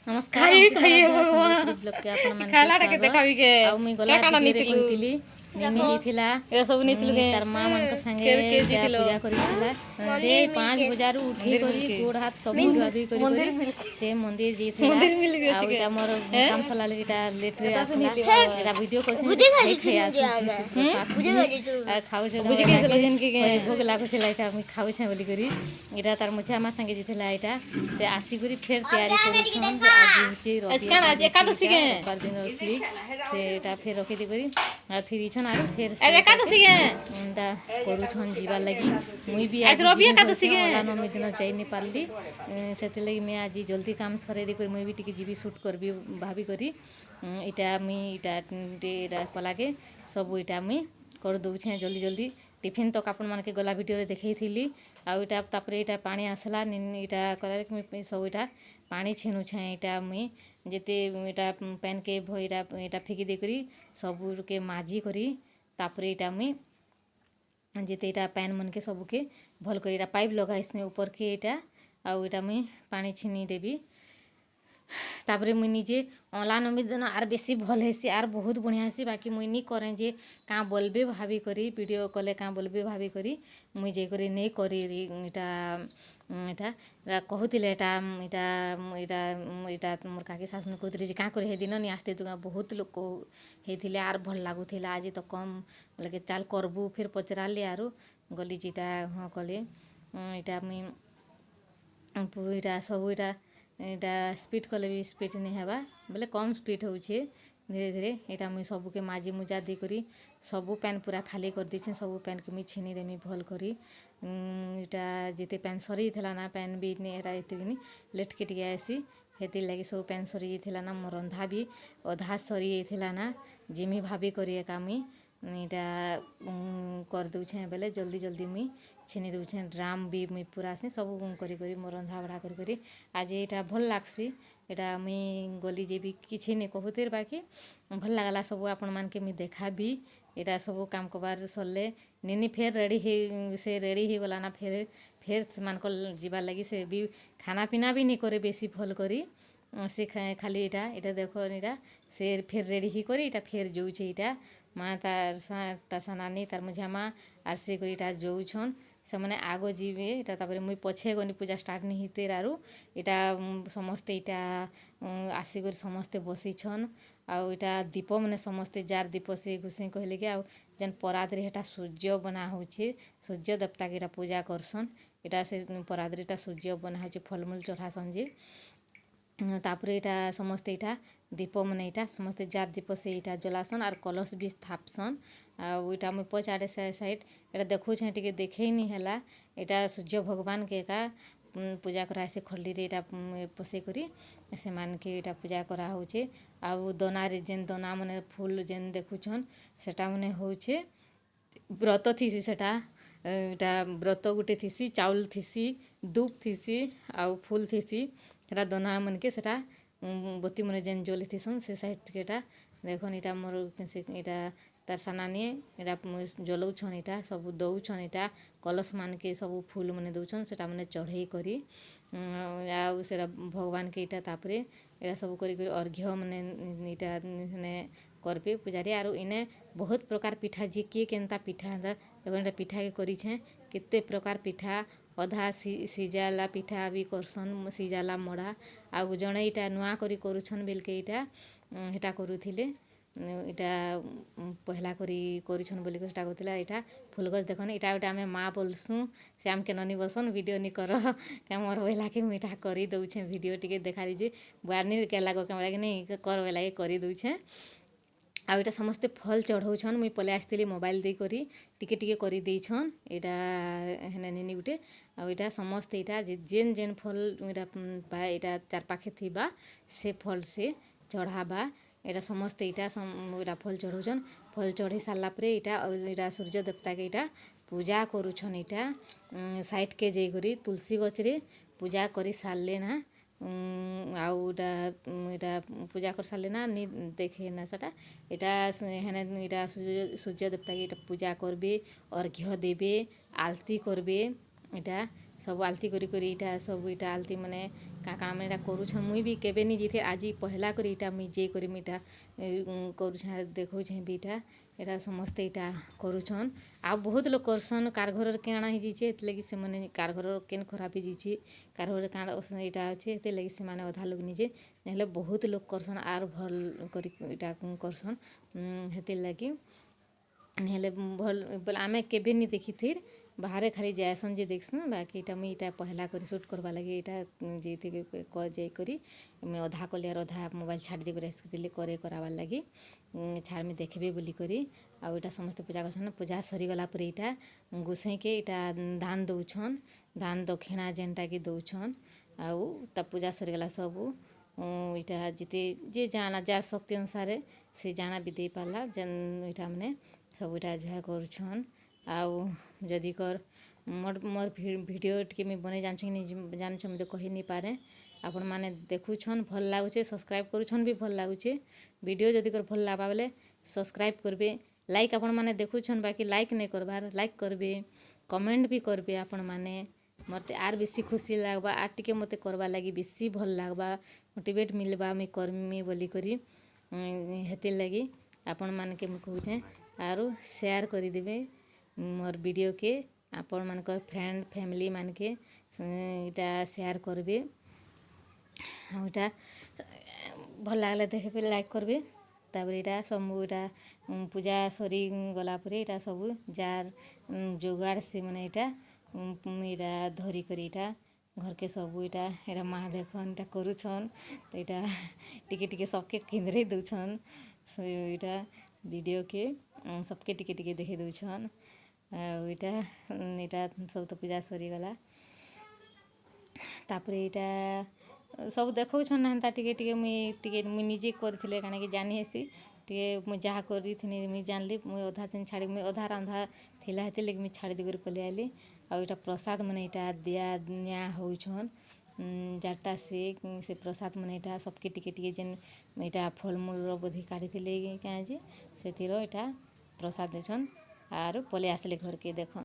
नमस्कार ब्लॉग के आपण मान आ मुई गला रे कहितली निनी जीथिला तार माँ मन को संगे पूजा करिथिला से 5 बजे उठी करी गोड़ हाथ सब धुआ धुई करी से मंदिर जीथिला आ इटा मोर काम सला लेटा लेट रे आसला एरा वीडियो कोसे देखे आसी खाउ छे भोग लागुथिला एटा मुई खाउ छे बोली करी एटा तार मुछा मा संगे जीथिला एटा से आसी करी फेर तैयारी करूछन आज एकादशी के पर दिन रखली सेटा फेर रखी दी करी आ थी छन आरो फेर एकादशी के दा करूछन जीवा लगी मुई भी आज रवि एकादशी के लानो में दिन जाई नि पारली सेते लगी मैं आज जल्दी काम सरे दे कर मुई भी टिके जीवी शूट करबी भाभी करी इटा मुई इटा डेरा कला के सब इटा मुई कर दउ छे जल्दी जल्दी टिफिन तक आपण मान के गला वीडियो रे देखई थिली आ इटा तापरे इटा पानी आसला इटा कला के सब इटा पानी छेनु छे इटा मुई जेते इटा पैन के भइरा इटा फेकी दे करी सब के माजी करी तापरे इटा मुई जेते इटा पैन मन के सब के भल करी इटा पाइप लगाइसने ऊपर के इटा आ इटा मुई पानी छिनी देबी तापरे मुई निजे अला नमी दिन आर बेसी भल हेसी आर बहुत बढ़िया हेसी बाकी मुई नी करे जे का बोलबे भाभी करी वीडियो कले का बोलबे भाभी करी मुई जे करी नै करी इटा इटा कहूतिले इटा इटा इटा इटा मोर काकी सास में कहूतिले जे का करे हे दिन नि आस्ते तुगा बहुत लोग हेथिले आर भल लागुथिला आज तो कम लगे चाल करबू फिर पचराले आरो गली जिटा हाँ कले इटा मुई इटा सब इटा स्पीड कले भी स्पीड नहीं हेबा बोले कम स्पीड होछे धीरे धीरे इटा मुई सबू के माजी मुजा दी करी सबू पैन पूरा खाली कर दीछे सबू पैन के मुई छिनी देमी भल करी इटा जेते पैन सरी थला ना पैन भी ने एटा एतिनी लेट के टिके आसी हेति लगी सब पैन सरी जेथिला ना मोर रंधा भी अधा सरी जेथिला ना जिमी भाभी करी एका मुई इटा कर दूछे बेले जल्दी जल्दी मुई छिनी दूछे ड्राम भी मुई पूरा से सब करी करी मोर रंधा बड़ा करी करी आज एटा भल लागसी एटा मुई गली जे भी किछि ने कहूतिर बाकी भल लागला सब आपण मान के मुई देखाबी एटा सब काम कबार सरले निनी फेर रेडी हे से रेडी हे गला ना फेर से मान को जीवा लगी से भी खाना पीना भी नहीं करे बेसी भल करी से खाली इटा देखो इटा से फिर रेडी ही करी इटा फिर जोउछे इटा माँ तार सानानी तार मुझा माँ आर से करी इटा जोउछन से मैंने आगो जीवे इटा तापरे मुई पछे गनी पूजा स्टार्ट नहीं हिते आरु इटा समस्ते इटा आसिक समस्ते बसीछन आउ इटा दीप मैंने समस्ते जार दीप से घुसे कहले कि आउ जेन परात रे हेटा सूर्य बना होचे सूर्य देवता के इटा पूजा करसन इटा से परात रे इटा सूर्य बना होचे फलमूल चढ़ासन जे तापरे इटा समस्ते इटा दीप मैंने इटा समस्ते जार दीप से इटा जलासन और कलश भी स्थापसन आटा मुई पचाड़े साइड इटा देखु छे टिके देखे नहीं हैला इटा सूर्य भगवान के का पूजा करा से खल्ली रे इटा पसे करी से मान के इटा पूजा करा होचे आउ दना रे जेन दना मने फूल जेन देखुछन सेटा मने होचे व्रत थीसी सेटा इटा व्रत गुटे थीसी चाउल थीसी दूब थीसी आउ फूल थीसी सेटा दना मन के सेटा बत्ती मने जेन जली थीसन से साइड केटा देखन इटा मोर इटा तार सानानी इटा जलौछन इटा सब दौछन इटा कलश मान के सब फूल मने दौछन सेटा मने चढ़ई करी आउ सेटा भगवान के इटा तापरे इटा सब करी करी अर्घ्य मने इटा ने करबे पूजारी आरो इने बहुत प्रकार पिठा जे के केनता पिठा देखो इटा पिठा के करी छे केते प्रकार पिठा अधा सिजाला पिठा भी करसन सिजाला मड़ा आउ जणे इटा नुआ करी करूछन बेलके इटा हेटा करूथिले इटा पहला करी करूछन बोली को सेटा कहथिला इटा फूलगछ देखन इटा उटा हमें माँ बोलसु श्याम के ननी बोलसन वीडियो नि कर क्या मोर बोला के मुई इटा करी दउछे वीडियो टिके देखा लीजिए बुआनी के लागो कैमरा के नहीं कर बोला के करी दउछे आ इटा समस्ते फल चढ़ौछन मुई पले आसतिली मोबाइल दे करी टिके टिके करी देछन इटा हेने निनी गुटे आ इटा समस्ते इटा जेन जेन फल इटा इटा चार पाखे थिबा से फल से चढ़ाबा इटा समस्ते इटा इटा फल चढ़ौछन फल चढ़ी सारला परे इटा सूर्य देवता के इटा पूजा करूछन इटा साइड के जे करी तुलसी गछ रे पूजा करी सारले ना आउ इटा पूजा कर सारले ना नी देखे ना सेटा इटा हेने इटा सूर्य देवता के इटा पूजा करबे अर्घ्य देबे आलती करबे इटा ସବୁ ଆଲତି କରି କରି ଇଟା ସବୁ ଇଟା ଆଲତି ମାନେ କାଣା ମାନେ ଇଟା କରୁଛନ୍ ମୁଇଁ ବି କେବେ ନି ଯାଇଥାଇ ଆଜି ପହେଲା କରି ଇଟା ମୁଇଁ ଯାଇକରି ମୁଇଁ ଇଟା କରୁଛେଁ ଦେଖଉଛେଁ ବି ଇଟା ଏଟା ସମସ୍ତେ ଇଟା କରୁଛନ୍ ଆଉ ବହୁତ ଲୋକ କରସନ୍ କାର ଘରର କାଣା ହେଇଯାଇଛେ ହେଥିଲାଗି ସେମାନେ କାର ଘରର କେନ୍ ଖରାପ ହେଇଯାଇଛେ କାର ଘରରେ କାଣା ଇଟା ଅଛେ ହେଥିର୍ଲାଗି ସେମାନେ ଅଧା ଲୋକ ନିଜେ ନହେଲେ ବହୁତ ଲୋକ କରସନ୍ ଆର୍ ଭଲ୍ କରି ଇଟା କରସନ୍ ହେଥିର୍ଲାଗି ହେଲେ ଭଲ୍ ବୋଲେ ଆମେ କେବେ ନି ଦେଖିଥିର୍ ବାହାରେ ଖାଲି ଯାଏସନ୍ ଯେ ଦେଖ୍ସୁଁ ବାକି ଇଟା ମୁଇଁ ଇଟା ପହେଲା କରି ସୁଟ୍ କର୍ବାର୍ ଲାଗି ଇଟା ଯାଇକରି ମୁଇଁ ଅଧା କଲି ଆର୍ ଅଧା ମୋବାଇଲ୍ ଛାଡ଼ି ଦେଇକରି ଆସିଥିଲି ପରେ କରାବାର୍ ଲାଗି ଛାଡ଼୍ମି ଦେଖ୍ବେ ବୋଲିକରି ଆଉ ଇଟା ସମସ୍ତେ ପୂଜା କରସନ୍ ପୂଜା ସରିଗଲା ପରେ ଇଟା ଗୁସାଇଁକେ ଇଟା ଧାନ୍ ଦଉଛନ୍ ଧାନ୍ ଦକ୍ଷିଣା ଯେନ୍ଟାକି ଦଉଛନ୍ ଆଉ ତା ପୂଜା ସରିଗଲା ସବୁ ଇଟା ଯେତେ ଯେ ଜାଣା ଯାର୍ ଶକ୍ତି ଅନୁସାରେ ସେ ଜାଣା ବି ଦେଇ ପାର୍ଲା ଯେନ୍ ଇଟା ମାନେ ସବୁ ଇଟା ଜୁହାର କରୁଛନ୍ ଆଉ ଯଦି କର୍ ମୋର୍ ଭିଡ଼ିଓ ଟିକେ ମୁଇଁ ବନେଇ ଜାନିଛେଁ କି ନି ଜାନିଛେଁ ମୁଇଁ ତ କହି ନି ପାରେ ଆପଣମାନେ ଦେଖୁଛନ୍ ଭଲ୍ ଲାଗୁଛେ ସବସ୍କ୍ରାଇବ୍ କରୁଛନ୍ ବି ଭଲ୍ ଲାଗୁଛେ ଭିଡ଼ିଓ ଯଦି କରି ଭଲ୍ ଲାଗ୍ବା ବେଲେ ସବସ୍କ୍ରାଇବ୍ କରବେ ଲାଇକ୍ ଆପଣମାନେ ଦେଖୁଛନ୍ ବାକି ଲାଇକ୍ ନାଇଁ କରବାର୍ ଲାଇକ୍ କରବେ କମେଣ୍ଟ ବି କରବେ ଆପଣମାନେ ମତେ ଆର୍ ବେଶୀ ଖୁସି ଲାଗ୍ବା ଆର୍ ଟିକେ ମତେ କର୍ବାର୍ ଲାଗି ବେଶୀ ଭଲ୍ ଲାଗ୍ବା ମୋଟିଭେଟ୍ ମିଲ୍ବା ମୁଇଁ କର୍ମି ବୋଲିକରି ହେଥିର୍ଲାଗି ଆପଣମାନ୍କେ ମୁଇଁ କହୁଛେଁ ଆରୁ ସେୟାର୍ କରିଦେବେ ମୋର୍ ଭିଡ଼ିଓକେ ଆପଣମାନଙ୍କର ଫ୍ରେଣ୍ଡ ଫ୍ୟାମିଲି ମାନ୍କେ ଇଟା ସେୟାର୍ କରବେ ଆଉ ଇଟା ଭଲ୍ ଲାଗ୍ଲେ ଦେଖ୍ବେ ଲାଇକ୍ କରବେ ତାପରେ ଇଟା ସବୁ ଇଟା ପୂଜା ସରିଗଲା ପରେ ଇଟା ସବୁ ଯାର୍ ଯୋଗାଡ଼ ସେମାନେ ଇଟା ଇଟା ଧରିକରି ଇଟା ଘର୍କେ ସବୁ ଇଟା ମା ଦେଖନ୍ ଇଟା କରୁଛନ୍ ତ ଇଟା ଟିକେ ଟିକେ ସବ୍କେ କିନ୍ଦ୍ରେଇ ଦଉଛନ୍ ଇଟା ଭିଡ଼ିଓକେ ସବ୍କେ ଟିକେ ଟିକେ ଦେଖେଇ ଦଉଛନ୍ ଆଉ ଇଟା ସବୁ ତ ପୂଜା ସରିଗଲା ତାପରେ ଇଟା ସବୁ ଦେଖଉଛନ୍ ହେନ୍ତା ଟିକେ ଟିକେ ମୁଇଁ ନିଜେ କରିଥିଲେ କାଣାକି ଜାନି ହେସି ଟିକେ ମୁଇଁ ଯାହା କରିଥିନି ମୁଇଁ ଜାନ୍ଲି ମୁଇଁ ଅଧା ଚିନି ଛାଡ଼ି ମୁଇଁ ଅଧା ରାନ୍ଧା ଥିଲା ହେଥିର୍ଲାଗି ମୁଇଁ ଛାଡ଼ି ଦେଇକରି ପଲେଇ ଆଇଲି ଆଉ ଇଟା ପ୍ରସାଦ୍ ମାନେ ଇଟା ଦିଆ ନିଆ ହଉଛନ୍ ଯାର୍ଟା ସେ ପ୍ରସାଦ୍ ମାନେ ଇଟା ସବ୍କେ ଟିକେ ଟିକେ ଯେନ୍ ଇଟା ଫଲ୍ମୂଲ୍ର ବୋଧେ କାଢ଼ିଥିଲେ କାଏଁ ଯେ ସେଥିର ଇଟା ପ୍ରସାଦ୍ ଦେଇଛନ୍ ଆରୁ ପଲେଇ ଆସ୍ଲେ ଘର୍କେ ଦେଖନ୍।